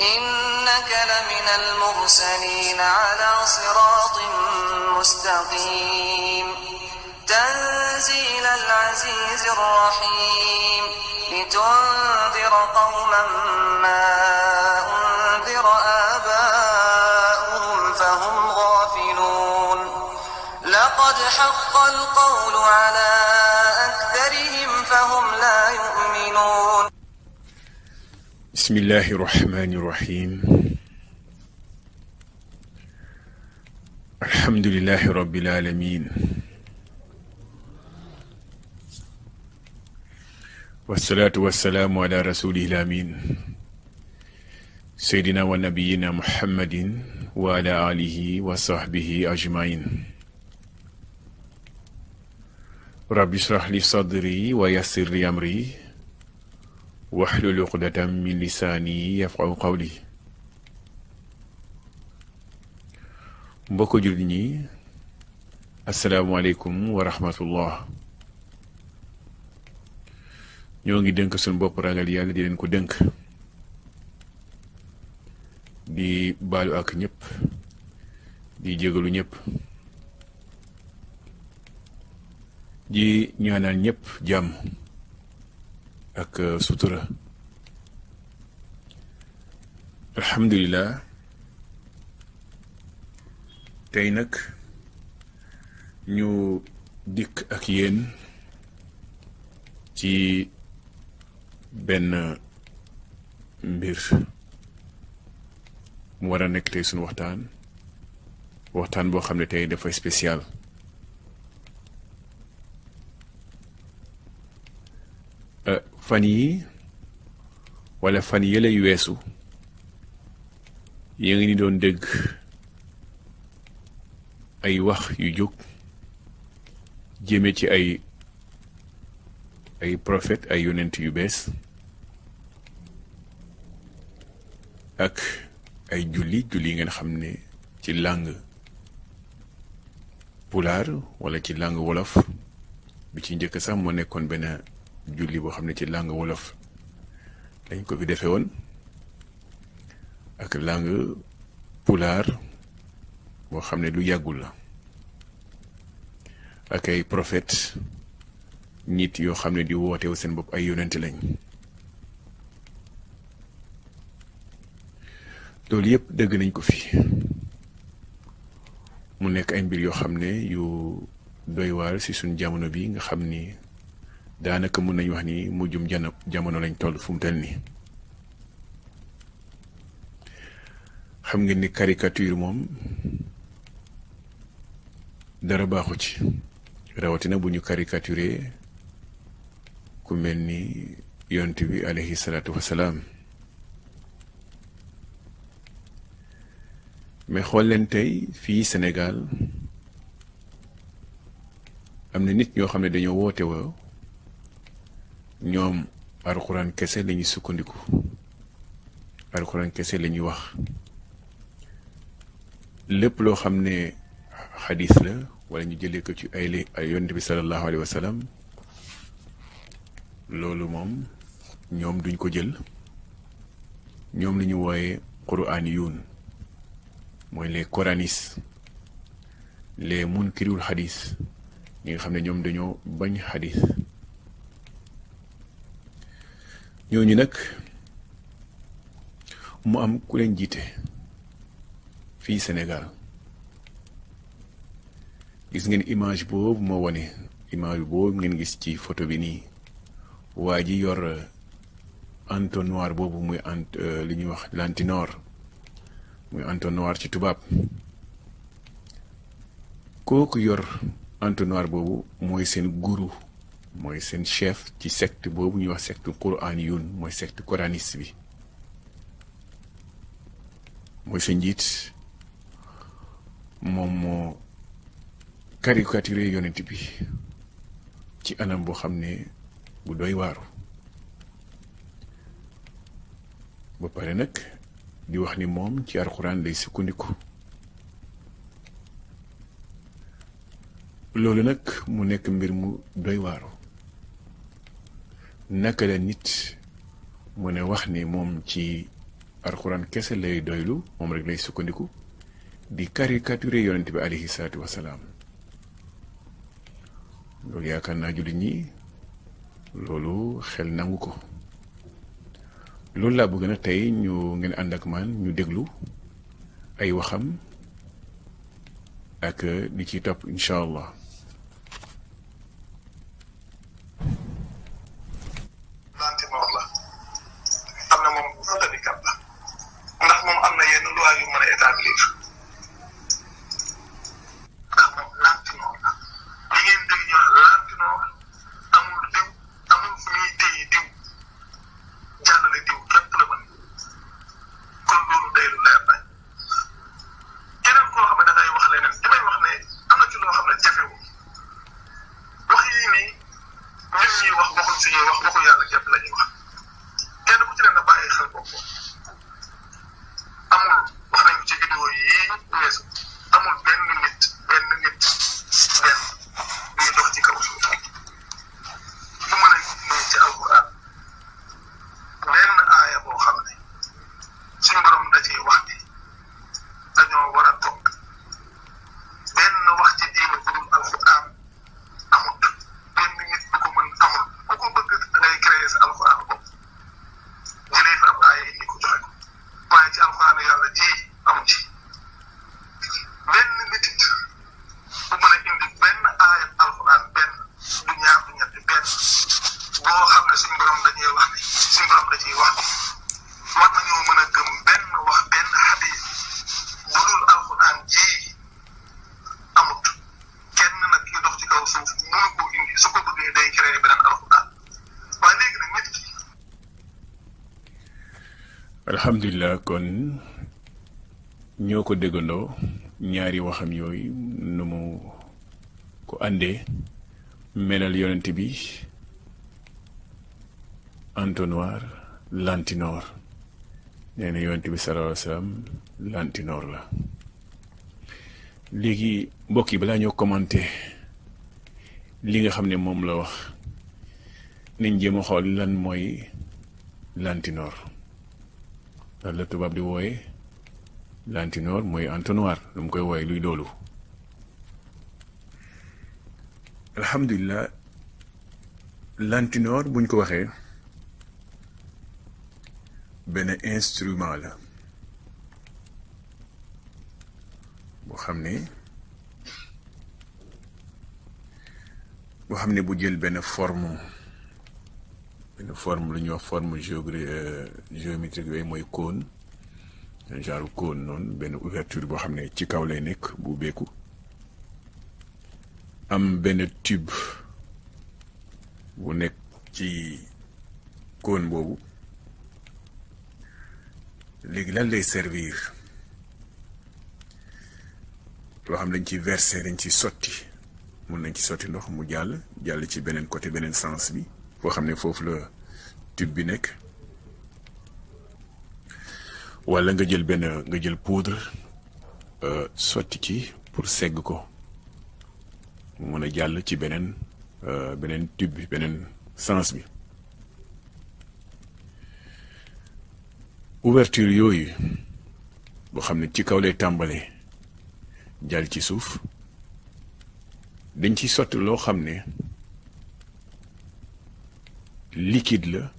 إنك لمن المرسلين على صراط مستقيم تنزيل العزيز الرحيم لتنذر قوما ما أنذر آباؤهم فهم غافلون لقد حق القول على أكثرهم فهم لا يؤمنون بسم الله الرحمن الرحيم الحمد لله رب العالمين والصلاة والسلام على رسوله الأمين سيدنا ونبينا محمد وعلى آله وصحبه أجمعين رب اشرح لي صدري ويسر لي أمري واحلل عقدة من لساني يفقهوا قولي mbokk jullit ñi asalaamaaleykum wa rahmatullah ñoo ngi dénk suñu bopp ragal yàlla di leen ko dénk di baalu ak ñëpp di jégalu ñëpp di ñaanal ñëpp jàmm ak sutura alhamdulillah tey nag ñu dikk ak yéen ci benn mbir mu war a nekk tey suñu waxtaan boo xam ne tey dafay spécial fan yi wala fan yële yu weesu yaa ngi ni doon dégg ay wax yu jóg jëme ci ay prophète ay yonent yu bees ak ay julli ngeen xam ne ci langue pulaar wala ci langue wolof bi ci njëkk sax moo nekkoon benn julli boo xam ne ci langue wolof dañ ko fi defee woon ak langue pulaar boo xam ne lu yàggul la ak ay prophète nit yoo xam ne di wootewu seen bopp ay yonent lañ loolu yëpp dëgg nañ ko fi mu nekk ay mbir yoo xam ne yu doy waar ci suñ jamono bi nga xam ni daanaka mun nañu wax ni mujjum jamono lañ toll fu mu tel nii xam ngeen ni caricature moom dara baaxu ci rawatina bu ñu caricaturé ku mel ni yonent bi alayhi salaatu wasalaam mais xool leen tey fii Sénégal am na nit ñoo xam ne dañoo woote woo ñoom alxuraan kese la ñuy sukkandiku alxuraan kese la ñuy wax lépp loo xam ne xadis la wala ñu jëlee ko ci ay yonent bi sallallahu alayhi wa sallam loolu moom ñoom duñ ko jël ñoom la ñu wooye quraaniyuun mooy les coranistes les munkirul xadis ñi nga xam ne ñoom dañoo bañ xadis ñooñu nag mu am ku leen jiite fii Sénégal gis ngeen image boobu moo wane image boobu ngeen gis ci photo bi nii waa ji yor entonnoir boobu muy li ñuy wax lantinoor muy entonnoir ci tubaab kooku yor entonnoir boobu mooy seen guru mooy seen chef ci secte boobu ñuy wax secte quraaniyuun mooy secte coraniste bi mooy sa njiit moom moo caricaturé yonent bi ci anam boo xam ne bu doy waaru ba pare nag di wax ni moom ci alxuraan lay sukkandiku loolu nag mu nekk mbir mu doy waaru naka la nit mu ne wax ni moom ci alxuraan kese lay doylu moom rek lay sukkandiku di caricature yonent bi alayhi salaatu wasalaam loolu yaakaar naa jullit ñi loolu xel nangu ko loolu laa bëgg na tey ñu ngeen ànd ak man ñu déglu ay waxam ak di ci topp incha allah. alhamdulilah kon ñoo ko déggandoo ñaari waxam yooyu nu mu ko àndee melal yonent bi entonnoir lantinoor nee na yonent bi sallallahu alayhi wa sallam lantinoor la. léegi mbokk yi balaa ñoo commenté li nga xam ne moom la wax nañ jéem a xool lan mooy lantinoor. la tubaab di wooye lantinoor mooy entonnoir lu mu koy wooye luy loolu. alhamdulilah lantinoor buñ ko waxee benn instrument la boo xam ne bu jël benn forme lu ñuy wax forme géométrique yooyu mooy cône genre cône noonu benn ouverture boo xam ne ci kaw lay nekk bu ubbeeku am benn tube bu nekk ci cône boobu. léegi lan lay servir loo xam dañ ci verser dañ ci sotti mun nañ ci sotti ndox mu jàll ci beneen côté beneen sens bi foo xam ne foofu la tube bi nekk walla nga jël poudre sotti ci pour segg ko mu mën a jàll ci beneen tube bi beneen sens bi. ouverture yooyu boo xam ne ci kaw lay tàmbalee jàll ci suuf dañ ci sotti loo xam ne liquide la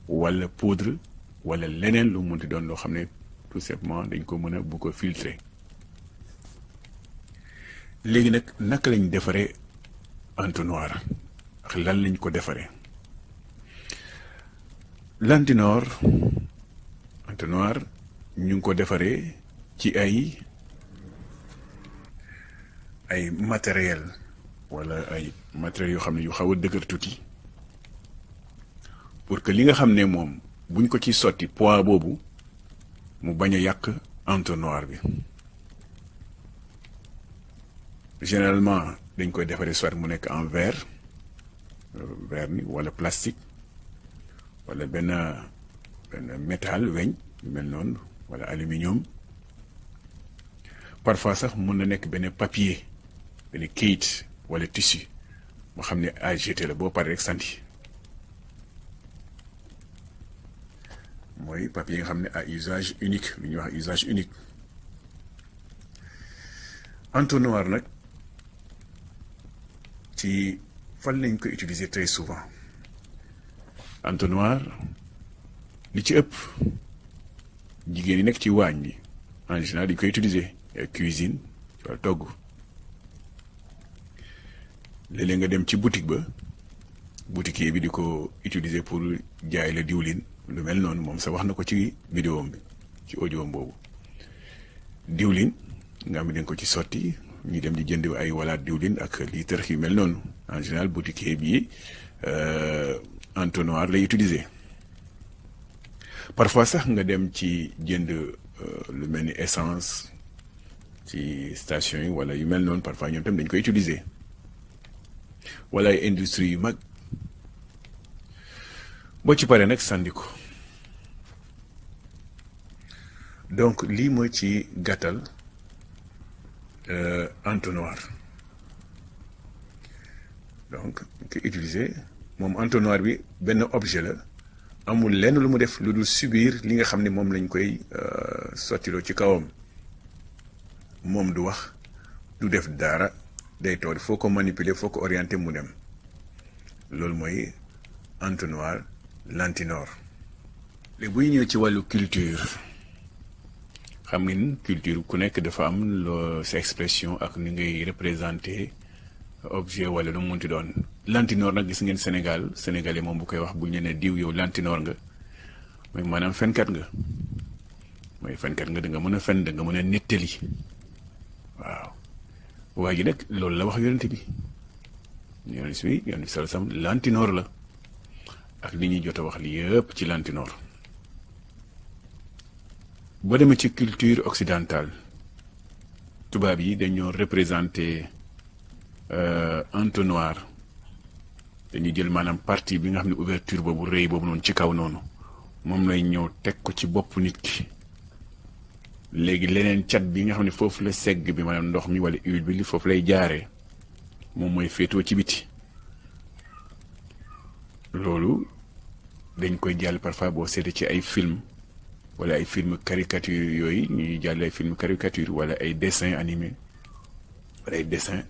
walla poudre walla leneen lu munti doon loo xam ne tout simplement dañ ko mën a bu ko filtrer. léegi nag naka lañ defaree entonnoir ak lan lañ ko defaree. entonnoir ñu ngi ko defaree ci ay matériel walla ay matériel yoo xam ne yu xaw a dëgër tuuti pour que li nga xam ne moom buñ ko ci sotti poids boobu mu bañ a yàq entonnoir bi. généralement dañ koy defaree soit mu nekk en verre ni walla plastique walla benn métal weñ yu mel noonu walla aluminium. parfois sax mun na nekk benn papier benn kayit walla tissu moo xam ne à jeter la boo paree rek sànni mooy papier yi nga xam ne à usage unique lu ñuy wax usage unique. entonnoir nag ci fan lañ ko utiliser très souvent. entonnoir li ci ëpp jigéen yi nekk ci waañ bi en général dañ koy utiliser cuisine ci wàllu togg. léeg-léeg nga dem ci boutique ba boutiquier bi di ko utiliser pour jaay la diwlin lu mel noonu moom sa wax na ko ci vidéo bi ci audio boobu. diwlin nga xam ne dañ ko ci sotti ñu dem di jënd ay walaat diwlin ak litre yu mel noonu en général boutiquier bi entonnoir lay utiliser. parfois sax nga dem ci jënd lu mel ni essence ci station yi wala yu mel noonu parfois ñoom tam dañ koy utiliser. wala ay industrie yu mag boo ci paree nag sànni ko. donc lii mooy ci gàttal entonnoir. donc ko utiliser moom entonnoir bi benn objet la amul lenn lu mu def lu dul subir li nga xam ne moom lañ koy sottiloo ci kawam. moom du wax du def dara. day toog foo ko manipuler foo ko orienter mu dem loolu mooy entonnoir lantinor. léegi bu ñu ñëwee ci wàllu culture xam ngeen culture ku nekk dafa am loo sa expression ak ni ngay représenter objet wala lu mu munti doon. lantinor nag gis ngeen sénégalais moom bu koy wax bu ñu nee diw yow lantinor nga mooy maanaam fenkat nga da nga mën a fen da nga mën a nettali waaw. waa ji nag loolu la wax yonent bi sallallahu lantinoor la ak li ñuy jot a wax li yëpp ci lantinoor. boo demee ci culture occidentale tubaab yi dañoo représenter entonnoir dañuy jël maanaam partie bi nga xam ne ouverture boobu rëy boobu noonu ci kaw noonu moom lay ñëw teg ko ci bopp nit ki. léegi leneen cat bi nga xam ne foofu la segg bi maanaam ndox mi wala huile bi li foofu lay jaaree moom mooy féetoo ci biti. loolu dañ koy jàll parfois boo seetee ci ay film wala ay film caricature yooyu ñuy jàll ay film caricature wala ay dessin animé wala ay dessin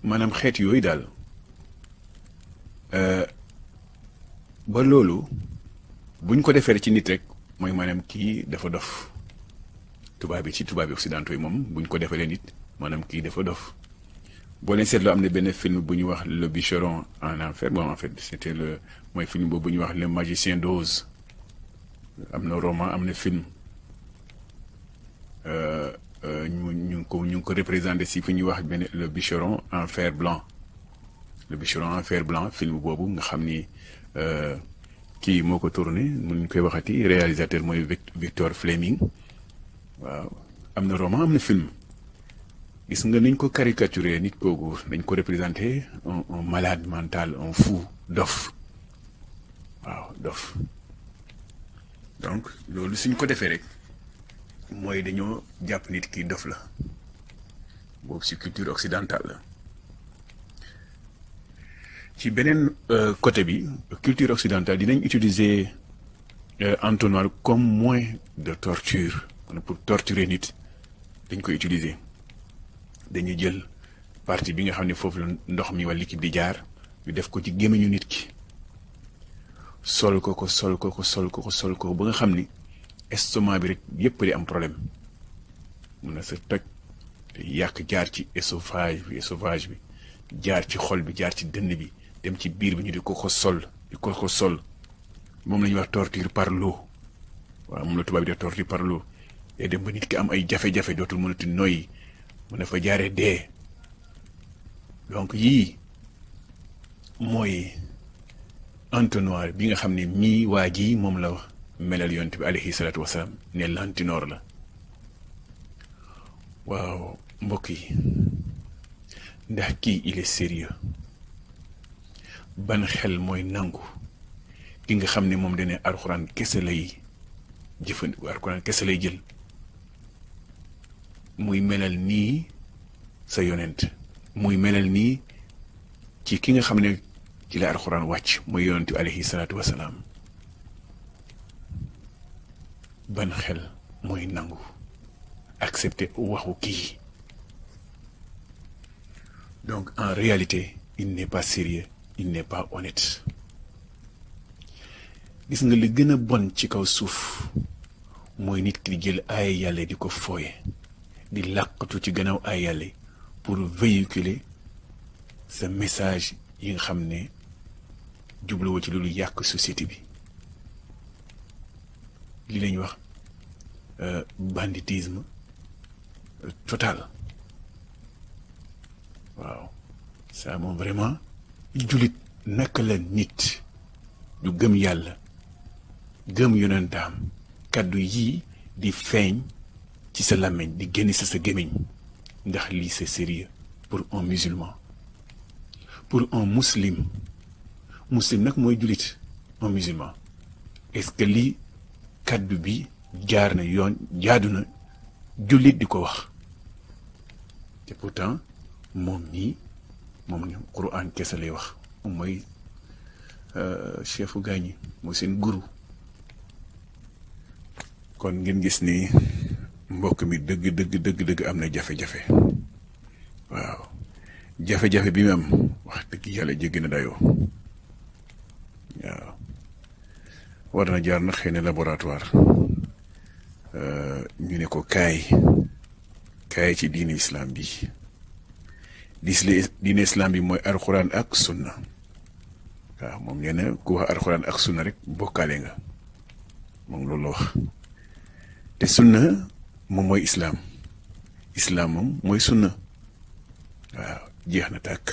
maanaam xeet yooyu daal. ba loolu buñ ko defee ci nit rek mooy maanaam kii dafa dof. tubaab yi occidentaux yi moom buñ ko defalee nit maanaam kii dafa dof. boo leen seetloo am na benn film bu ñu wax Le Bûcheron en enfer bon en fait c'était mooy film boobu bu ñu wax Le Magicien d'Oz. am na roman am na film ñu ngi ko représenté si fu ñuy wax benn Le Bûcheron en fer blanc. Le Bûcheron en fer blanc film boobu nga xam ni kii moo ko tourné mun ñu koy waxati réalisateur mooy Victor Fleming. waaw am na roman am na film gis nga niñ ko caricaturé nit kooku dañ ko représenté un malade mental un fou dof waaw dof. donc loolu suñ ko defee rek mooy dañoo jàpp nit ki dof la boobu ci culture occidentale la. ci beneen côté bi culture occidentale dinañ utiliser entonnoir comme moyen de torture. pour torturer nit dañ koy utiliser dañuy jël partie bi nga xam ne foofu la ndox mi wala liquide di jaar ñu def ko ci gémmiñu nit ki sol ko ba nga xam ni estomac bi rek yépp di am problème mun na sa toj te yàq jaar ci œsophage bi jaar ci xol bi jaar ci dënn bi dem ci biir bi ñu di ko sol moom la ñuy wax torture par l'eau waaw moom la tubaab bi di torture par l'eau. day dem ba nit ki am ay jafe-jafe dootul mënati noyyi mën na fa jaaree dee. donc yii mooy entonnoir bi nga xam ne mii waa ji moom la melal yonent bi alayhi salaatu wasalaam ne lantinoor la. waaw mbokk yi ndax kii il est sérieux ban xel mooy nangu ki nga xam ne moom dane alxuraan kese lay jëfandiku alxuraan kese lay jël muy melal nii sa yonent muy melal nii ci ki nga xam ne ci la alxuraan wàcc muy yonent bi alayhi salaatu wasalaam ban xel mooy nangu accepter waxu kii. Donc en réalité il n'est pas sérieux, il n'est pas honnête. gis nga li gën a bon ci kaw suuf mooy nit ki di jël ay yàlla di ko fooye di làqatu ci gannaaw ay yàlla pour véhiculer sa message yi nga xam ne jubluwoo ci loolu yàq société bi. li lañuy wax banditisme total. waaw ça moom vraiment jullit naka la nit du gëm yàlla gëm yonentaam kaddu yii di feeñ ci sa làmmiñ di génn sa gémmiñ ndax lii c'est sérieux pour un musulman, pour un muslim nag mooy jullit, un musulman. Est-ce que lii kaddu bi jaar na yoon jaadu na jullit di ko wax? te pourtant moom nii moom ni Quran kese lay wax, moom mooy chefu gaañi mooy seen guru. kon ngeen gis ni mbokk mi dëgg am na jafe-jafe. waaw jafe-jafe bi mu am wax dëgg yàlla jéggi na dayoo. waaw war na jaar nag xëy na laboratoire ñu ne ko kaay ci diine islam bi. diine islam bi mooy alxuraan ak sunna. waaw moom nee na ku wax alxuraan ak sunna rek bokkaale nga, moom loolu la wax. te sunna moom mooy islam moom mooy sunna. waaw jeex na tàkk.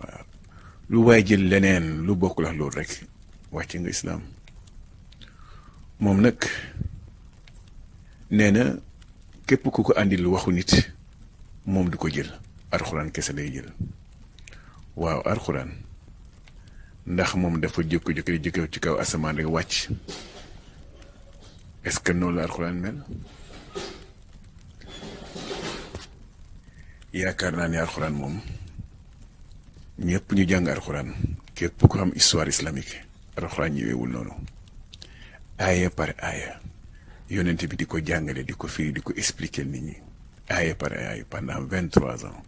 waaw lu waay jël leneen lu bokkul ak loolu rek wàcc nga islam. moom nag nee na képp ku ko àndil waxu nit moom du ko jël, alxuraan kese lay jël. waaw alxuraan ndax moom dafa jëkk ci kaw asamaan rek wàcc? est-ce que noonu la alxuraan mel? yaakaar naa ne alxuraan moom ñëpp ñu jàng alxuraan, képp ku xam histoire islamique, alxuraan ñëwewul noonu. aaya par aaya yonent bi di ko jàngale, di ko firi, di ko expliquer nit ñi aaya par aaya pendant 23 ans.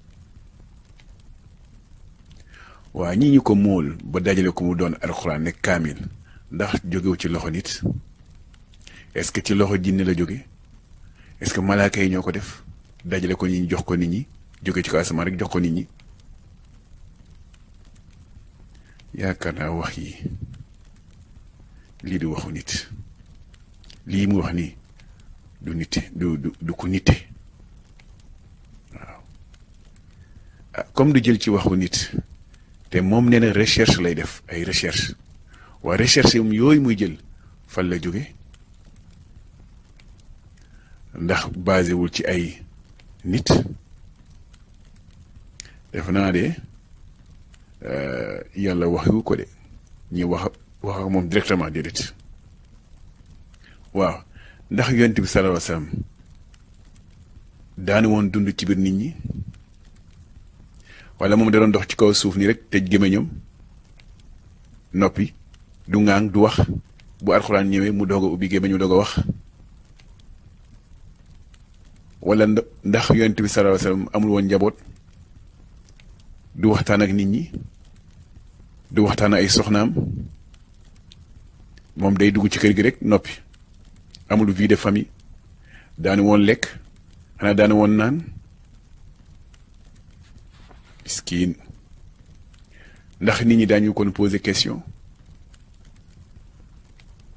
waa ñi ñu ko móol ba dajale ko mu doon alxuraan nekk kaamil, ndax jógewu ci loxo nit? est-ce que ci loxo jinne la jóge? est-ce que malaaka yi ñoo ko def dajale ko nit ñi jox ko nit ñi, jóge ci ko asamaan rek jox ko nit ñi? yaakaar naa wax yi lii di waxu nit, lii mu wax nii du nit, du ko nite. waaw comme du jël ci waxu nit, te moom nee na recherche lay def, ay recherche. waa recherche yooyu muy jël fan la jóge? ndax basé wul ci ay nit? def naa de yàlla waxu ko de, ñi wax ak moom directement déedéet. waaw ndax yonent bi sallallahu alayhi wasallam daanu woon dund ci biir nit ñi, wala moom da doon dox ci kaw suuf nii rek tëj gémmiñam noppi, du ŋaang du wax, bu alxuraan ñëwee mu doog a ubbi gémmiñ mu doog a wax? wala ndax yonent bi sallallahu alayhi wasallam amul woon njaboot, du waxtaan ak nit ñi, du waxtaan ay soxnaam, moom day dugg ci kër gi rek noppi, amul vie de famille, daanu woon lekk, xanaa daanu woon naan? miskiin. ndax nit ñi daañu kon poser question?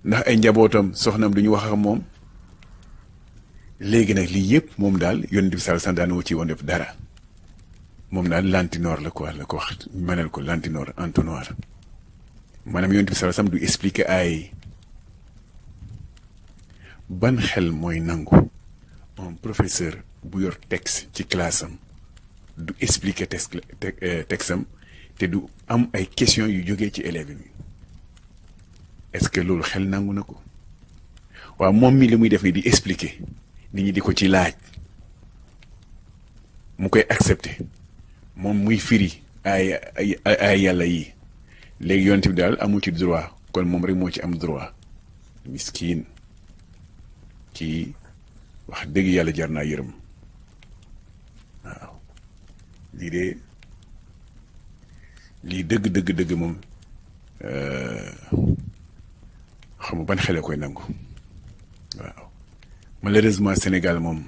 ndax ay njabootam soxnaam duñu wax ak moom? léegi nag lii yëpp moom daal yonent bi sallallahu alayhi wasallam daanu ci woon def dara. moom daal lantinoor la ko wax, mënal ko lantinoor, entonnoir. maanaam yonent bi sallallahu alayhi wasallam du expliquer ay. ban xel mooy nangu un professeur bu yor texte ci classe am du expliquer texte am te du am ay questions yu jógee ci élèves yi? est-ce que loolu xel nangu na ko? waaw moom mi li muy def ni di expliquer nit ñi di ko ci laaj mu koy accepter, moom muy firi ay yàlla yi. léegi yonent bi daal amul ci droit, kon moom rek moo ci am droit. miskiin. ci wax dëgg yàlla jar naa yërëm waaw lii dëgg moom xam ban xele koy nangu waaw malheureusement Sénégal moom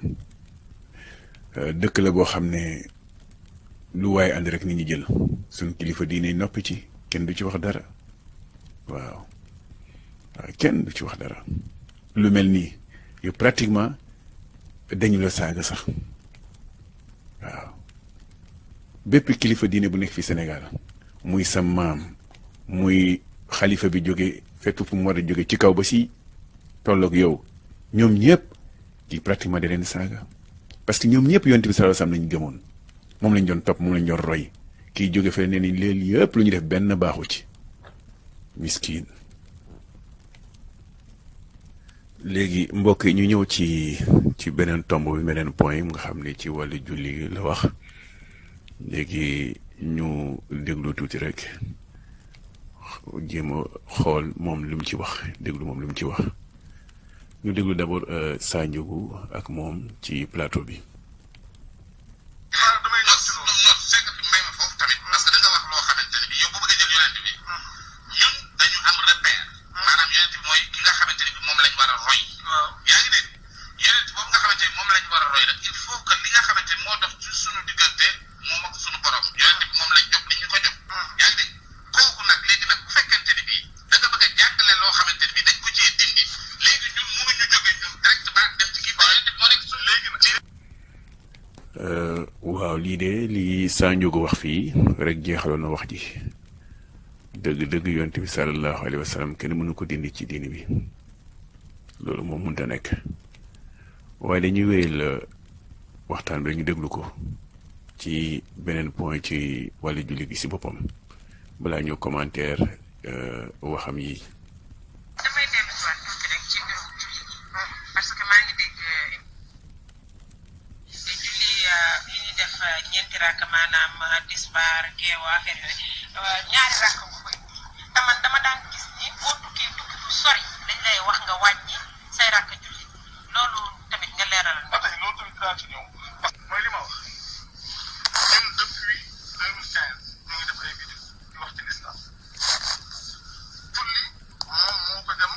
dëkk la boo xam ne lu waaye ànd rek nit ñi jël suñ kilifa diine noppi ci kenn du ci wax dara waaw kenn du ci wax dara lu mel nii yow pratiquement dañu la saaga sax waaw bépp kilifa diine bu nekk fi Sénégal muy sa maam muy xalifa bi jóge fépp fu mu war a jóge ci kaw ba si tolloog yow ñoom ñëpp kii pratiquement da leen saaga parce que ñoom ñëpp yonent bi sallallahu alayhi wasallam lañu gëmoon moom lañ doon topp moom lañ doon roy kii jóge fee ne ni léegi yëpp lu ñu def benn baaxu ci miskin. léegi mbokk yi ñu ñëw ci beneen tomb bi beneen point yi nga xam ne ci wàllu julli la wax léegi ñu déglu tuuti rek jéem a xool moom lu mu ci wax déglu moom lu mu ci wax ñu déglu d'abord Sa Ndiogou ak moom ci plateau bi. waaw lii de lii Sa Ndiogou wax fii rek jeexaloon na wax ji dëgg yonent bi sallallahu alayhi wa sallam kenn mënu ko dindi ci diini bi loolu moom mënta nekk waaye dañuy wéyal waxtaan bi ñu déglu ko ci beneen point ci wàllu julli gi si boppam balaa ñu commentaire waxam yi. damay dellu si waat tuuti rek ci mbirum julli parce que maa ngi dégg julli yi ñuy def ñeenti rakk maanaam tisbaar geewa affaire yooyu ñaari rakk bu koy dama daan gis ni boo tukkee tukki bu sori dañ lay wax nga wàññi say rakk julli loolu tamit nga leeral. ba tey loolu tamit daa ci ñëw parce que mooy li ma wax ñun depuis 2015 ñu ngi def ay vidéo di wax ci l'islam julli moom moo ko dem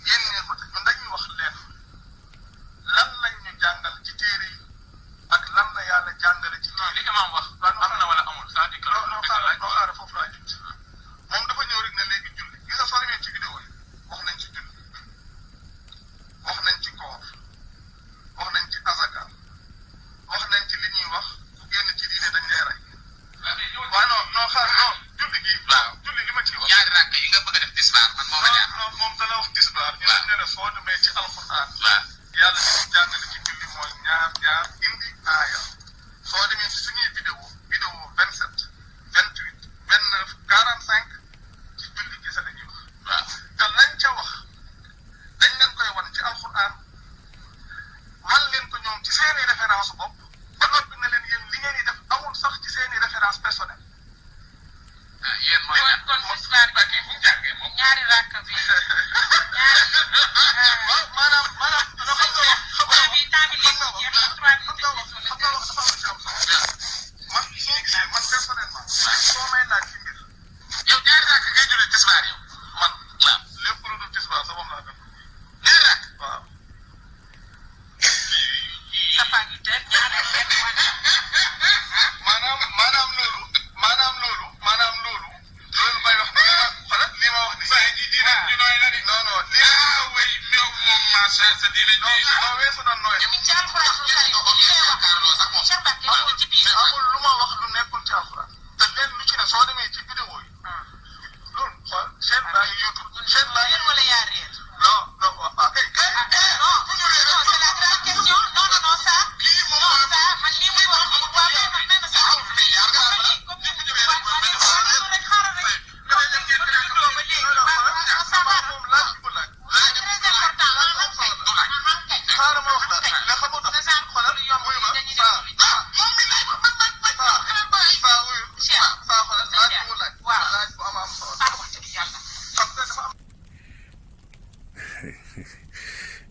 génnee ko te ñun dañuy wax leen lan lañ ñu jàngal ci téere yi ak lan la yàlla jàngale ci li imam wax am na wala amul c'est-à-dire que loo xaaral foofu laa jëm moom dafa ñëw rek ne léegi julli gis nga soo demee ci vidéo yi wax nañ ci julli wax nañ ci koor wax nañ ci azaka wax nañ ci li ñuy wax ku génn ci diine dañ lay rey waaw non xaar non julli gi waaw julli li ma ciy wax ñaari rakk yi nga bëgg a def tisbaar man moo ma jaar moom dana wax tisbaar ñu ne la soo demee ci alxuraan yàlla li ñu jàngale ci julli mooy ñaar indi aaya soo demee ci suñuy vidéo 27 28 29 45 ci julli gi sa la ñuy wax waaw te lañ ca wax dañ leen koy wan ci alxuraan wan leen ko ñoom ci seeni référence bopp ba noppi na leen yéen li ngeen di def amul sax ci seeni référence personnelle. yéen mooy kon tisbaar bi bu jàngee moom ñaari rakk bi maanaam loo xam nga wax bi temps bi léegi jeex na 3 minutes man personnellement soo may laaj ci mbir yow ñaari rakk ngay julli tisbaar yow man waaw lépp lu dul tisbaar sa moom laa def ñaari rakk waaw maanaam loolu may wax ne xoolal lii ma wax ni non weesu na nooy amul lu ma wax lu nekkul ci alxuraan te leen lu ci ne soo demee ci vidéo yi loolu xool chaîne laa ngi YouTube chaîne laa ngi wala yaa réer non waaw kay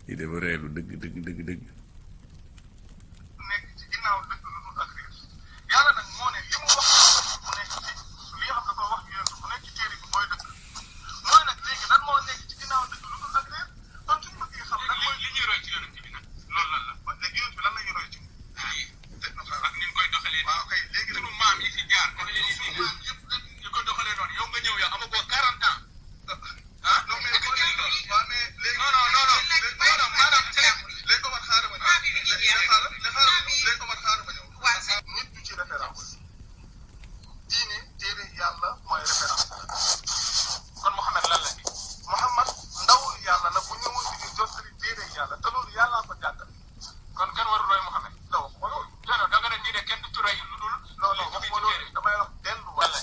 li dafa reelu dëgg dëgg dëgg dëgg. nekk ci ginnaaw dëgg lu dul ak réer yàlla nag moo ne li mu wax mu nekk ci li nga xam ne ko wax yéen bu nekk ci téere bi mooy dëgg mooy nag léegi lan moo nekk ci ginnaaw dëgg lu dul ak réer kon suñu bëggee xam lan mooy li ñuy roy ci yonent bi nag loolu lan la léegi yonent bi lan la ñuy roy ci ak ni ñu koy doxalee waaw kay léegi sunu maam yi fi jaar sunu maam yëpp ñu ko doxalee noonu yow nga ñëw yow amagoo 40 ans ah non mais waaw mais léegi non maanaam léegi ko war xaaral ma ñëw léegi ko war xaaral ma ñëw nit du ci référence diine téere yàlla mooy référence kon Mouhamed lan la ni Mouhamed ndawul yàlla la bu ñëwoon di ñu jottali téere yàlla te loolu yàllaa ko jàngal kon kenn warul roy Mouhamed da wax ma loolu non da nga ne diine kenn du roy lu dul non wax ma loolu damay wax delluwaat la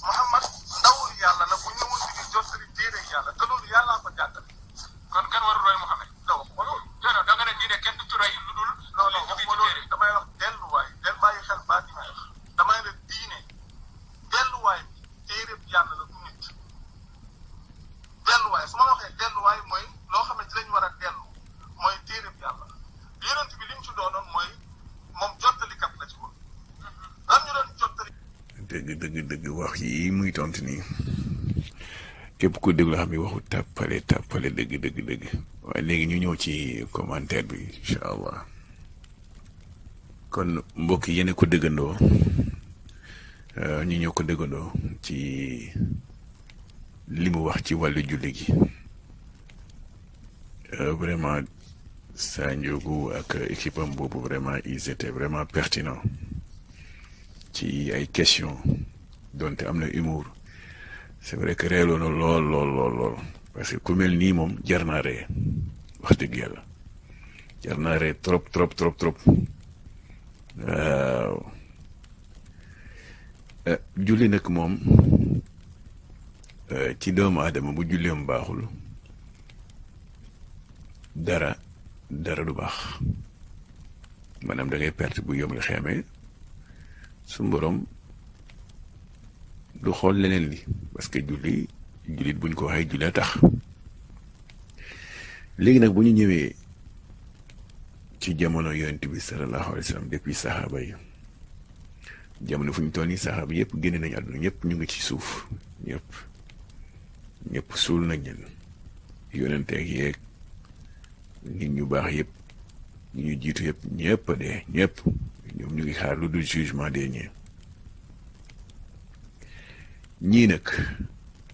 Mouhamed ndawul yàlla la bu ñëwoon di ñu jottali téere yàlla te loolu yàllaa ko jàngal kon kenn warul roy Mouhamed da wax ma loolu non da nga ne diine kenn du roy lu dul non wax ma loolu damay wax delluwaay del bàyyi xel baat yi may wax damay ne diine delluwaay bi téere yàlla la du nit delluwaay su ma waxee delluwaay mooy loo xam ne ci lañ war a dellu mooy téere yàlla yonent bi li mu ci doonoon mooy moom jottalikat la ci woon lan ñu doon jottali. dëgg wax yi muy tontu nii képp ku déglu xam ni waxu tàppale dëgg waaye léegi ñu ñëw ci commentaire bi incha allah. kon mbokk yi yéen ko dëggandoo ñu ñëw ko dëggandoo ci li mu wax ci wàllu julli gi vraiment Sa Ndiogou ak équipe am boobu vraiment ils étaient vraiment pertinents ci ay questions donte am na humour c'est vrai que reeloo na lool parce que ku mel nii moom jar naa ree wax dëgg yàlla jar naa ree trop waaw julli nag moom ci doomu aadama bu julleem baaxul dara du baax maanaam da ngay perte bu yom la xeemee su borom du xool leneen li parce que jullit buñ ko waxee julli a tax léegi nag bu ñu ñëwee ci jamono yonent bi sallallahu alayhi wa sallam depuis saxaaba yi jamono fu ñu toll nii saxaaba yëpp génne nañu àdduna ñëpp ñu ngi ci suuf ñëpp suul nañ leen yonenteeg yeeg nit ñu baax yëpp ñu jiitu yëpp ñëpp a dee ñëpp ñoom ñu ngi xaar lu dul jugement dernier ñii nag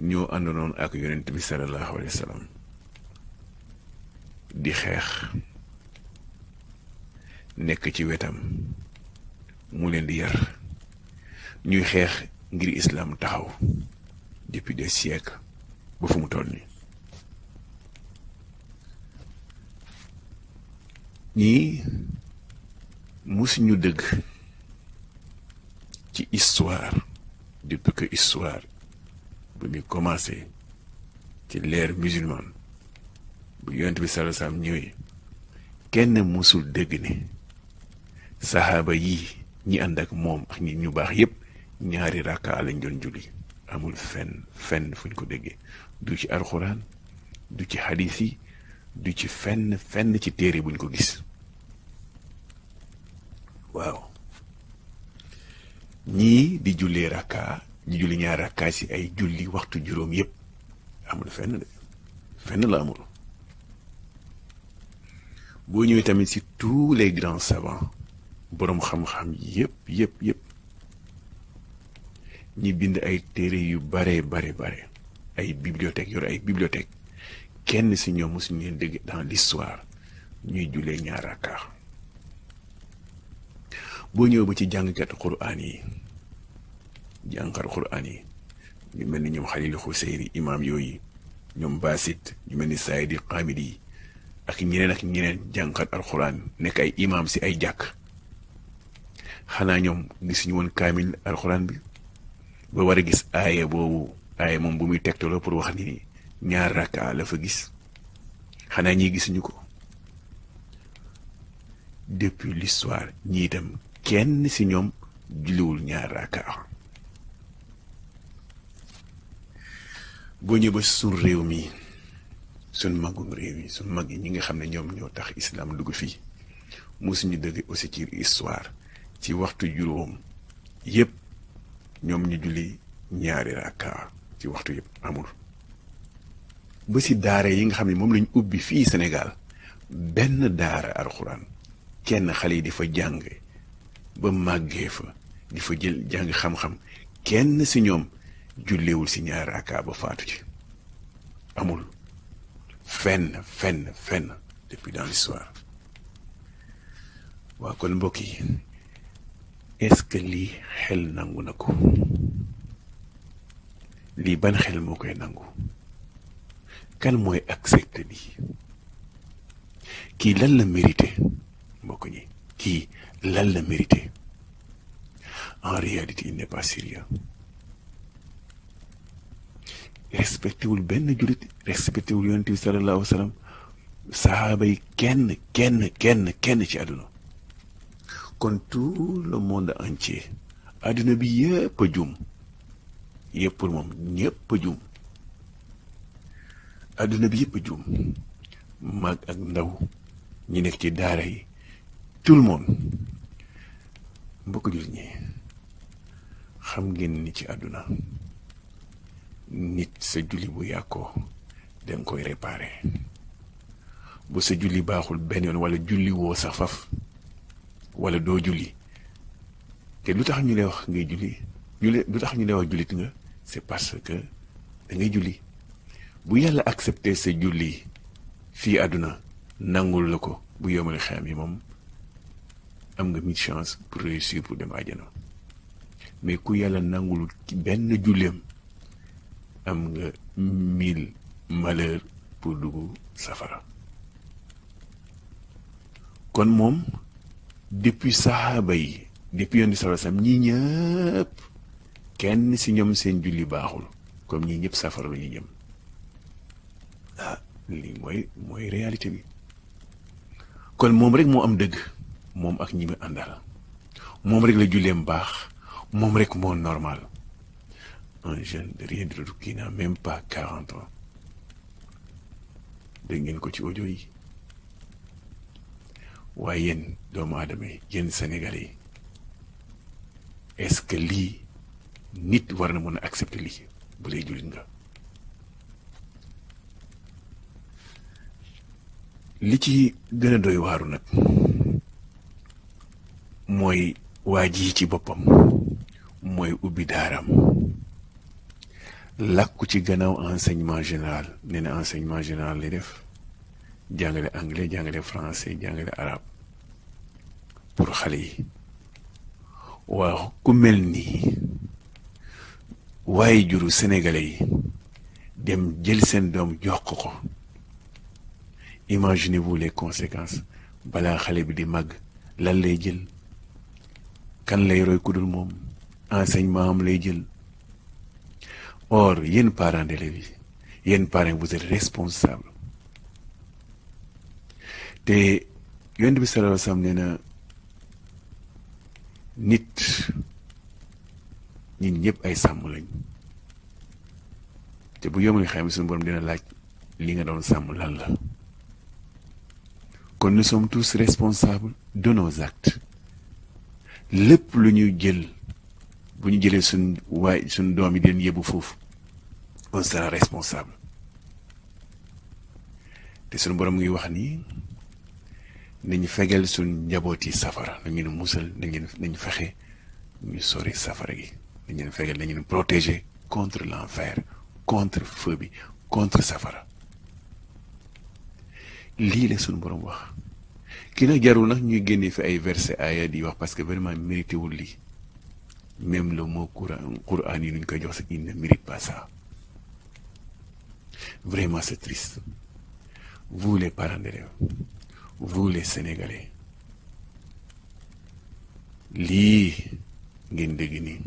ñoo àndoon ak yonent bi sallallahu alayhi wa sallam di xeex nekk ci wetam mu leen di yar ñuy xeex ngir islam taxaw depuis des siècles ba fu mu toll nii ñii musuñu dëgg ci histoire depuis que histoire bu muy commencé ci l'ère musulmane bu yonent bi sallallahu alayhi wasallam ñëwee kenn musul dëgg ne saxaaba yi ñi ànd ak moom ak ñi ñu baax yépp ñaari rakka lañ doon julli amul fenn fuñ ko déggee du ci alxuraan du ci hadith yi du ci fenn ci téere buñ ko gis waaw ñii di jullee rakka ñi julli ñaari rakka ci ay julli waxtu juróom yépp amul fenn la amul boo ñëwee tamit ci tous les grands savants boroom xam-xam yépp ñi bind ay téere yu bare ay bibliothèques yor ay bibliothèques kenn ci ñoom mosuñu leen dégg dans l'histoire ñuy jullee ñaar rakka boo ñëwee ba ci jàngkatu Qur'an yi ñu mel ni ñoom Xalil Xuseyri imaam yooyu ñoom Basit ñu mel ni Saïdi Qamidi ak ñeneen jàngkat alxuraan nekk ay imaam ci ay jàkk xanaa ñoom gisuñu woon kaamil alxuraan bi ba war a gis aaya moom bu muy tegtaloo pour wax ni ñaar rakka la fa gis xanaa ñii gisuñu ko depuis l'histoire ñii itam kenn ci ñoom julliwul ñaar rakka boo ñëw ba suñu réew mi suñ magum réew yi suñ mag yi ñi nga xam ne ñoom ñoo tax islam dugg fii musuñu dëgg aussi ci histoire ci waxtu juróom yépp ñoom ñu julli ñaari rakka ci waxtu yépp amul. ba si daara yi nga xam ne moom lañ ubbi fii Sénégal benn daara alxuraan kenn xale yi di fa jàng ba màggee fa di fa jël jàng xam-xam kenn si ñoom jullewul si ñaari rakka ba faatu ci amul fenn depuis dans l'histoire. waa kon mbokk yi est-ce que lii xel nangu na ko lii ban xel moo koy nangu kan mooy accepté lii kii lan la mérité mbokk ñi kii lan la mérité en réalité il n'est pas sérieux respecté wul benn jullit respecté wul yonent bi sallallahu alayhi wa sallam sahaaba yi kenn ci àdduna kon tout le monde entier àdduna bi yëpp a juum yëpp pour moom ñëpp a juum àdduna bi yëpp a juum mag ak ndaw ñi nekk ci daara yi tout le monde mbokk jullit ñi xam ngeen ni ci àdduna nit sa julli bu yàkkoo danga koy réparer bu sa julli baaxul benn yoon wala julli woo sax faf wala doo julli te lu tax ñu lay wax ngay julli lu tax ñu lay wax jullit nga c'est parce que da ngay julli bu yàlla accepté sa julli fii àdduna nangul la ko bu yomal xam yi moom am nga mille chance pour réussir pour dem àjjana mais ku yàlla nangul benn julleem am nga 1000 malheur pour dugg safara kon moom depuis saxaaba yi depuis yoon di sallallahu alayhi wasallam ñii ñëpp kenn si ñoom seen julli baaxul comme ñii ñëpp safara la ñuy jëm ah lii mooy réalité bi kon moom rek moo am dëgg moom ak ñi mu àndal moom rek la julleem baax moom rek moo normal un jeune de rien du tout qui n'a même pas 40 ans dégg ngeen ko ci audio yi waaye yéen doomu aadama yi yéen Sénégalais yi est-ce que lii nit war na mën a accepter lii bu lay jullit nga li ci gën a doy waaru nag mooy waa ji ci boppam mooy ubbi daaram làkku ci gannaaw enseignement général nee na enseignement général lay def jàngale anglais jàngale français jàngale arabe pour xale yi waaw ku mel nii waaye juru sénégalais yi dem jël seen doom jox ko imaginez-vous les conséquences balaa xale bi di màgg lan lay jël kan lay roy ku dul moom enseignement am lay jël or yéen parents d'élèves yi yéen parents vous êtes responsables te yonent bi sallallahu alayhi wa sallam nee na nit ñun ñëpp ay sàmm lañ te bu yomul xam suñu borom dina laaj li nga doon sàmm lan la kon nous sommes tous responsables de nos actes lépp lu ñu jël bu ñu jëlee suñ doom yi den yebbu foofu on sera responsable te suñu borom ngi wax ni nañu fegal suñ njaboot yi safara nañu leen musal nañu fexe ñu sori safara gi nañu leen fegal nañu leen protéger contre l'enfer contre feu bi contre safara lii la suñu borom wax ki nag jarul nag ñuy génne fi ay verset aya di wax parce que vraiment mérité wul lii même le mot Coran yi nuñ koy jox sax il ne mérite pas ça vraiment c'est triste vous les parents d'élèves vous les Sénégalais lii ngeen dégg nii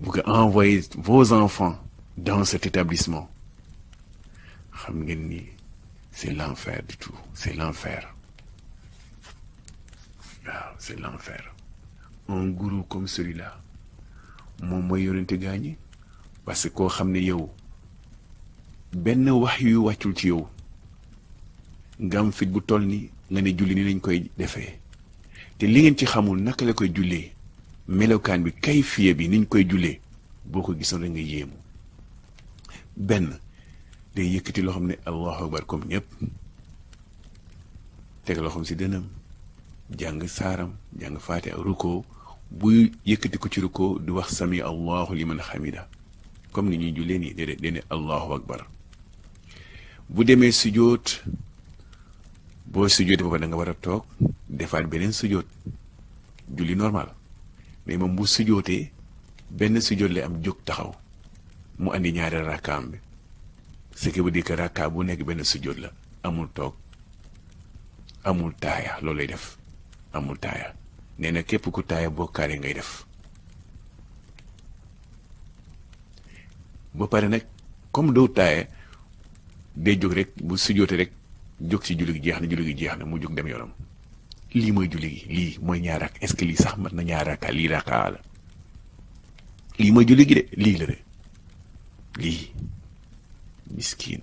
vous que envoyez vos enfants dans cet établissement xam ngeen ni c'est l'enfer du tout c'est l'enfer waaw c'est l'enfer un gourou comme celui-là moom mooy yorente gaañi parce que koo xam ne yow benn wax yu wàccul ci yow nga am fit bu toll ni nga ne julli ni lañ koy defee te li ngeen ci xamul naka la koy jullee melokaan bi kayfiya bi niñ koy jullee boo ko gisoon rek nga yéemu. benn day yëkkati loo xam ne allahu akbar comme ñëpp teg loo xam si dënam jàng saaram jàng faate ak rukkoo buy yëkkati ko ci rukkoo di wax sami allahu liman hamida comme ni ñuy jullee nii déedéet dene allahu akbar. bu demee sujjóot boo sujjóotee booba da nga war a toog defaat beneen sujjóot julli normal mais moom bu sujjóotee benn sujjóot lay am jóg taxaw mu andi ñaari rakkaam bi ce qui veut dire que rakka bu nekk benn sujjóot la amul toog amul taaya loolu lay def amul taaya nee na képp ku taaya bokkaale ngay def ba pare nag comme doo taaya day jóg rek bu sujjóote rek jóg ci julli gi jeex na mu jóg dem yoonam. lii mooy julli gi lii mooy ñaar rakk est-ce que lii sax mat na ñaar rakka lii rakka la lii mooy julli gi de lii la de lii miskin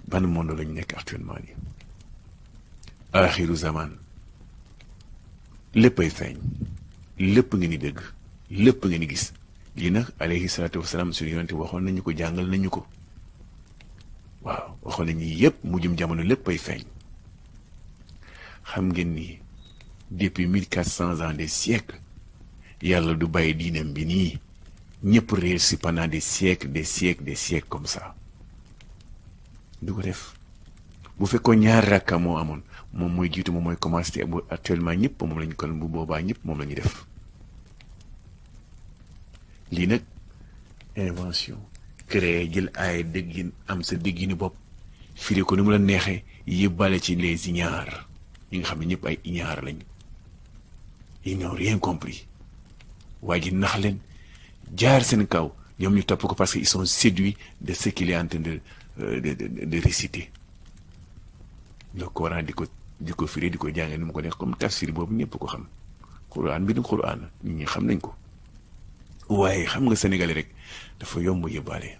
ban monde lañ nekk actuellement nii axiru zaman léppay feeñ lépp ngeen di dégg lépp ngeen di gis lii nag alayhi salaatu wasalaam suñu yonente waxoon nañu ko jàngal nañu ko waaw waxoon nañu yépp mujjum jamono léppay feeñ. xam ngeen ni depuis 1400 ans des siècles yàlla du bàyyi diinam bi nii ñëpp réer si pendant des siècles comme ça du ko def. bu fekkoon ñaar rakka moo amoon moom mooy jiitu moom mooy commencé bu actuellement ñëpp moom lañu kon bu boobaa ñëpp moom la ñuy def. lii nag invention créé jël ay déggin am sa déggini bopp firi ko ni mu la neexee yëbbale ci les ignares ñi nga xam ne ñëpp ay ignares lañ ils n'ont rien compris waa ji nax leen jaar seen kaw ñoom ñu topp ko parce que ils sont séduits de ce qu'il est en train de réciter. le Coran di ko firi di ko jàngee ni mu ko nekk comme tafsir boobu ñëpp ko xam Quran bi du Quran nit ñi xam nañ ko waaye xam nga Sénégalais rek dafa yomb yóbbaale.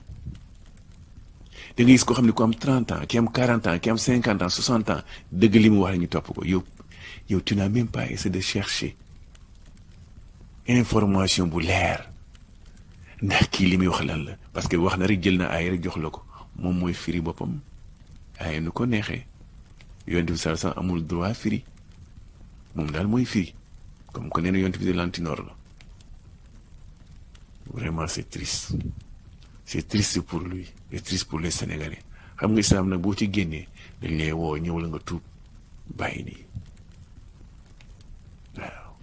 da nga gis ko xam ne ku am 30 ans ki am 40 ans ki am 50 ans 60 ans dëgg li mu wax la ñu topp ko yow tu n'as même pas essayé de chercher information bu leer ndax kii li muy wax lan la parce que wax na rek jël na ay rek jox la ko moom mooy firi boppam ay nu ko neexee yonent bi sallallahu alayhi wasallam amul droit firi moom daal mooy firi comme que nee na yonent bi de lantinoor la vraiment c'est triste pour lui c'est triste pour les Sénégalais xam nga islam nag boo ci génnee dañ lay woo ñëw la nga tuub bàyyi nii waaw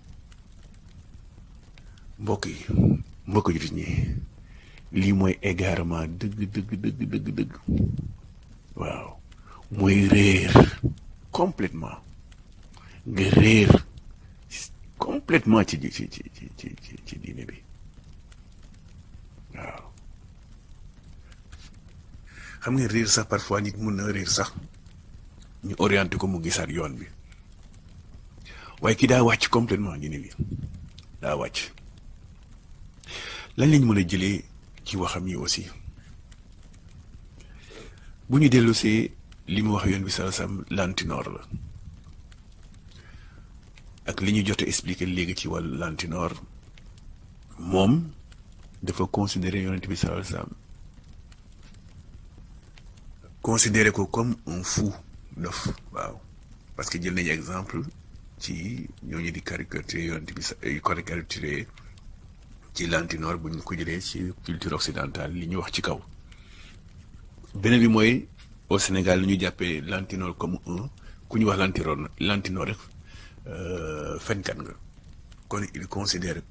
mbokk jullit ñi lii mooy égarement dëgg waaw mooy réer complètement nga réer complètement ci diine bi waaw xam nga réer sax parfois nit mun na réer sax ñu orienté ko mu gisaat yoon bi waaye ki daa wàcc complètement diine bi daa wàcc. lan lañ mën a jëlee ci waxam yi aussi bu ñu dellusee li mu wax yoon bi sallallahu alayhi wasallam lantinoor la ak li ñu jot a expliqué léegi ci wàllu lantinoor moom dafa considéré yonent bi sallallahu alayhi wasallam considéré ko comme un fou dof waaw parce que jël nañu exemple ci ñooñu di caricature yonent bi caricature ci lantinoor bu ñu ko jëlee ci culture occidentale li ñu wax ci kaw. beneen bi mooy au Sénégal li ñu jàppee lantinoor comme ku ñu wax lantinoor rek fenkat nga kon il considère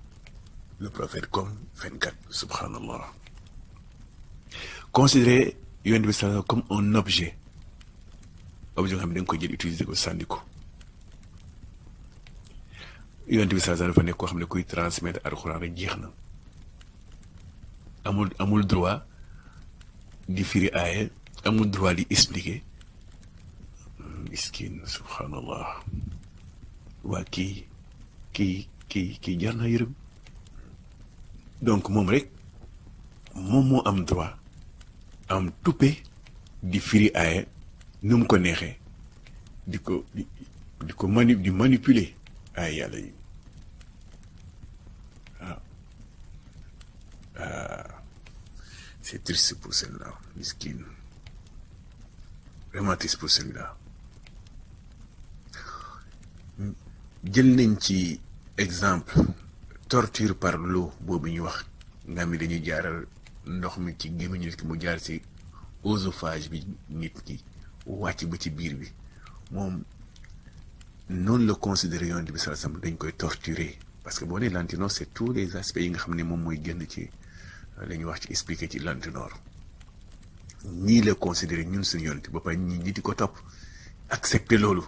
le prophète comme fenkat subhanallah considérer yonent bi sallallahu comme un objet nga xam ne da nga koy jël utiliser ko sànni ko. yonent bi sallallahu dafa nekk koo xam ne kuy transmettre alxuraan rek jeex na amul droit di firi aaya amul droit di expliquer miskin subhanallah waa kii jar na yërëm donc moom rek moom moo am droit am tuppe di firi aaya nu mu ko neexee di ko manipuler aaya yàlla yi c'est triste pour celle-là miskin vraiment triste pour celle-là jël nañ ci exemple torture par l'eau boobu ñu wax nga mi dañuy jaaral ndox mi ci gémmiñu nit ki mu jaar ci oesophage bi nit ki wàcc ba ci biir bi moom noonu la considéré yoon bi sallallahu alayhi wasallam dañ koy torturer parce que boo nee lantinoor c'est tous les aspects yi nga xam ne moom mooy génn ci la ñuy wax ci expliqué ci lantinoor ñii la considéré ñun suñu yoon ba pare ñi di ko topp accepté loolu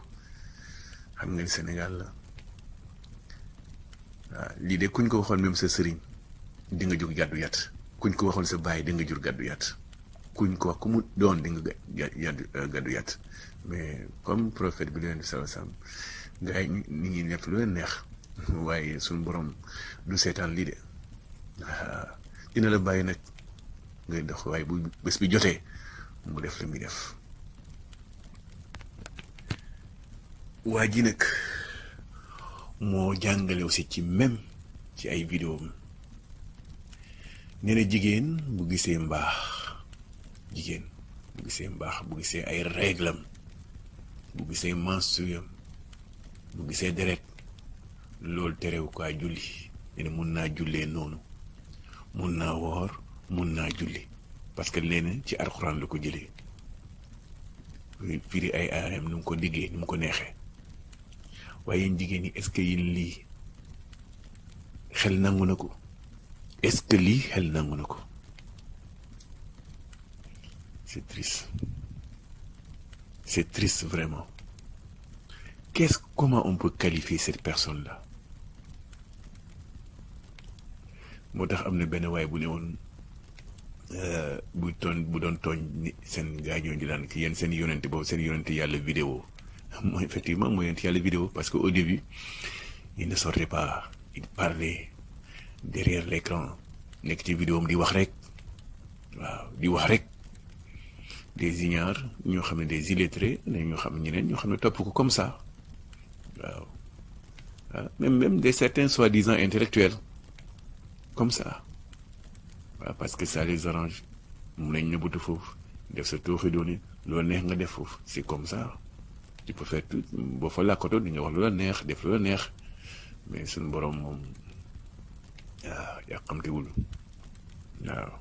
xam nga ni Sénégal la waaw lii de kuñ ko waxoon même sa sëriñ di nga jóg gàddu yat kuñ ko waxoon sa baay di nga jur gàddu yat kuñ ko wax ku mu doon di nga gàddu yat mais comme prophète bi leen sallallahu alayhi wasallam gars yi nit ñi def lu leen neex waaye suñu borom du seetaan lii de dina la bàyyi nag ngay dox waaye bu bés bi jotee mu def la muy def waa ji nag moo jàngale aussi ci même ci ay vidéo nee na jigéen bu gisee mbaax jigéen bu gisee mbaax bu gisee ay réglam bu gisee menstruam bu gisee deret loolu terew ko julli nee na mun naa jullee noonu mun naa woor mun naa julli parce que leneen ci alxuraan la ko jëlee firi ay aayam nu mu ko diggee nu mu ko neexee waaye yéen jigéen ñi est-ce que yéen lii xel nangu na ko est-ce que lii xel nangu na ko c'est triste vraiment comment on peut qualifier cette personne-là moo tax am na benn waay bu ne woon bu doon tooñ ni seen gaañoo di daan ki yéen seen yonente boobu seen yonente yàlla vidéo mooy effectivement mooy yonente yàlla vidéo parce que au début il ne sortait pas il parlait derrière l'écran nekk ci vidéo am di wax rek waaw di wax rek des ignares ñoo xam ne des illettrés ñoo xam ne ñeneen ñoo xam ne topp ko comme ça waaw même des certains soi-disant intellectuels comme ça waaw parce que ça les arrange mun nañ nëbbatu foofu def sa tooxi dooni loolu neex nga def foofu c'est comme ça tu peux faire tout boo fa làkkoto di nga wax lu la neex def lu la neex mais suñu borom moom waaw yàqamtiwul waaw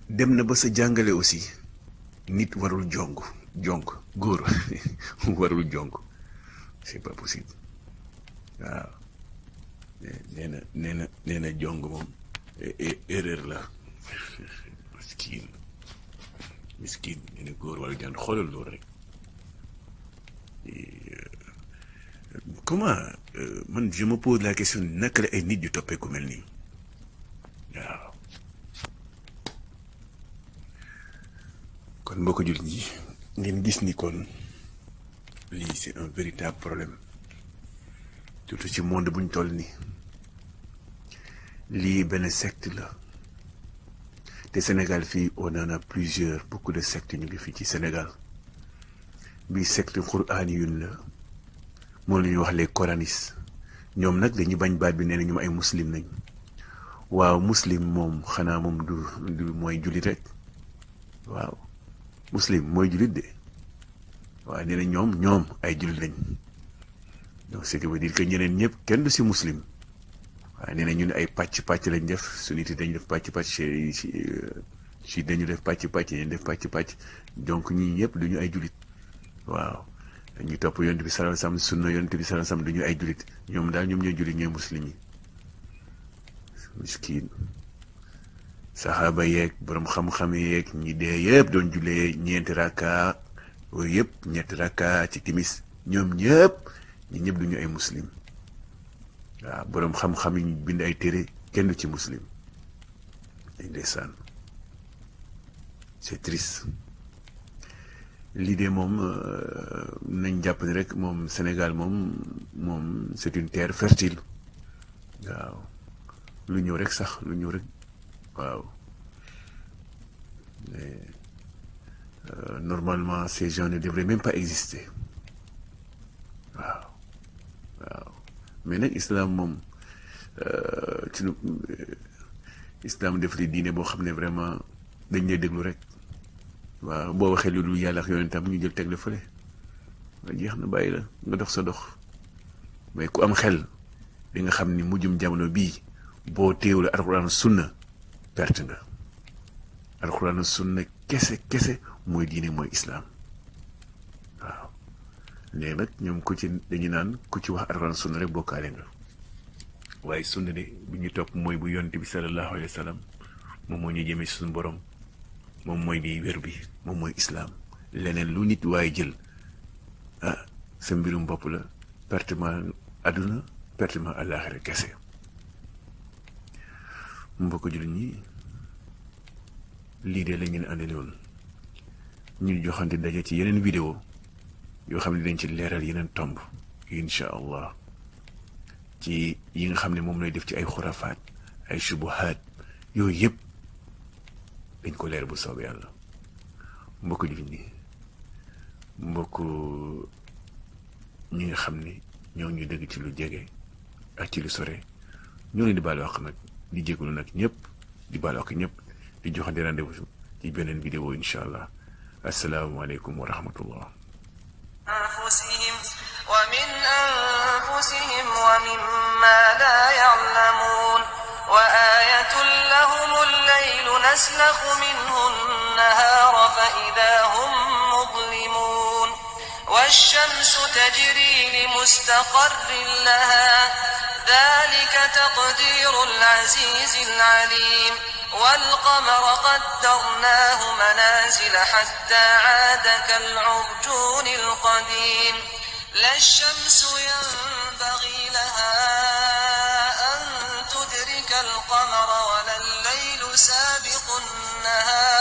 dem na ba sa jàngale aussi nit warul jonk góor warul jonk c'est pas possible waaw nee na jong moom erreur la miskin nee na góor warul jàng xoolal loolu rek comment man je me pose la question naka la ay nit yu toppee ku mel nii waaw kon mbokk jullit ñi ngeen gis ni kon lii c'est un véritable problème surtout ci monde buñ toll nii lii benn secte la te Sénégal fii on en a plusieurs beaucoup de sectes ñu ngi fii ci Sénégal bii secte quraaniyun la moom la ñuy wax les coranistes ñoom nag dañuy bañ baat bi nee na ñoom ay muslim nañ waaw muslim moom xanaa moom du mooy jullit rek waaw muslim mooy jullit de waaw nee na ñoom ay jullit lañ donc ce qui veut dire que ñeneen ñëpp kenn du si muslim waaye nee na ñu ne ay pàcc lañ def su nit yi dañu def pàcc ci dañu def pàcc dañu def pàcc donc ñii ñëpp duñu ay jullit waaw dañuy topp yonent bi sallallahu alayhi wasallam sunna yonent bi sallallahu alayhi wasallam duñu ay jullit ñoom daal ñoom ñooy jullit ñooy muslim yi miskin saxaaba yeeg borom xam-xam yeeg ñi dee yëpp doon jullee ñeenti rakka yooyu yëpp ñetti rakka ci timis ñoom ñëpp ñi ñëpp duñu ay muslim waaw borom xam-xam yi ñu bind ay téere kenn du ci muslim dañ ndeysaan c'est triste lii de moom nañ jàpp ni rek moom Sénégal moom c'est une terre fertile waaw lu ñëw rek sax lu ñëw rek waaw normalement ces gens ne devraient même pas exister waaw waaw mais nag islam moom ci islam def di diine boo xam ne vraiment dañ lay déglu rek waaw boo waxee lu dul yàlla ak yonentam ñu jël teg la fële jeex na bàyyi la nga dox sa dox mais ku am xel di nga xam ni mujjum jamono bii boo teewul alxuraan sunna perte nga alxuraan sunna kese kese mooy diine mooy islaam waaw léegi nag ñoom ku ci dañu naan ku ci wax alxuraan sunna rek bokkaale nga waaye sunna de bi ñu topp mooy bu yonent bi sallallahu alayhi wa sallam moom moo ñu jëmee si suñu borom moom mooy bi wér bi moom mooy islaam leneen lu nit waaye jël ah sa mbirum bopp la pertement àdduna pertement àllaaxira kese mbokk jullit ñi lii de lañ leen àndale woon ñu joxante daje ci yeneen vidéo yoo xam ne dañ ci leeral yeneen tomb incha allah ci yi nga xam ne moom lay def ci ay xurafaat ay subuhaat yooyu yëpp dañ ko leer bu soobee yàlla mbokk jullit ñi mbokk ñi nga xam ne ñoo ngi dëgg ci lu jege ak ci lu sore ñoo leen di baal wax nag di jégalu nag ñëpp di baal wax ñëpp di joxante rendez-vous ci beneen vidéo incha allah asalaamualeykum wa rahmatullah. ومن أنفسهم ومما لا يعلمون وآية لهم الليل نسلخ منه النهار فإذا هم مظلمون والشمس تجري لمستقر لها ذلك تقدير العزيز العليم والقمر قدرناه منازل حتى عاد كالعرجون القديم لا الشمس ينبغي لها أن تدرك القمر ولا الليل سابق النهار